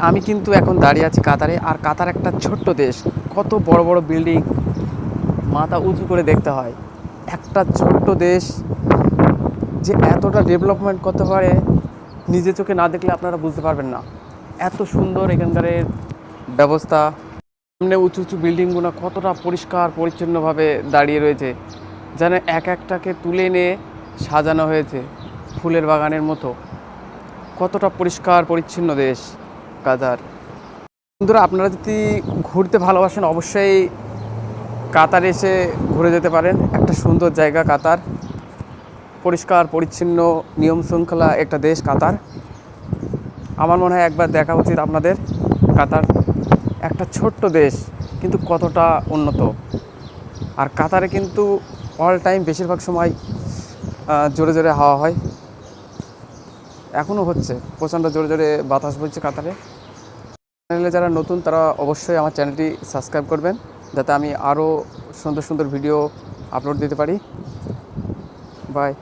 আমি কিন্তু এখন দাঁড়িয়ে আছি কাতারে। আর কাতার একটা ছোট্ট দেশ, কত বড় বড় বিল্ডিং, মাথা উঁচু করে দেখতে হয়। একটা ছোট্ট দেশ যে এতটা ডেভেলপমেন্ট করতে পারে, নিজে চোখে না দেখলে আপনারা বুঝতে পারবেন না। এত সুন্দর এখানকার ব্যবস্থা। সামনে উঁচু উঁচু বিল্ডিংগুলো কতটা পরিষ্কার পরিচ্ছন্নভাবে দাঁড়িয়ে রয়েছে, যেন এক একটাকে তুলে এনে সাজানো হয়েছে ফুলের বাগানের মতো। কতটা পরিষ্কার পরিচ্ছন্ন দেশ কাতার। বন্ধুরা, আপনারা যদি ঘুরতে ভালোবাসেন অবশ্যই কাতারে এসে ঘুরে যেতে পারেন। একটা সুন্দর জায়গা কাতার, পরিষ্কার পরিচ্ছন্ন, নিয়ম শৃঙ্খলা একটা দেশ কাতার। আমার মনে হয় একবার দেখা উচিত আপনাদের। কাতার একটা ছোট্ট দেশ, কিন্তু কতটা উন্নত। আর কাতারে কিন্তু অল টাইম বেশিরভাগ সময় জোরে জোরে হাওয়া হয়, এখনও হচ্ছে। প্রচণ্ড জোরে জোরে বাতাস বইছে কাতারে। চ্যানেলে যারা নতুন তারা অবশ্যই আমার চ্যানেলটি সাবস্ক্রাইব করবেন, যাতে আমি আরও সুন্দর সুন্দর ভিডিও আপলোড দিতে পারি। বাই।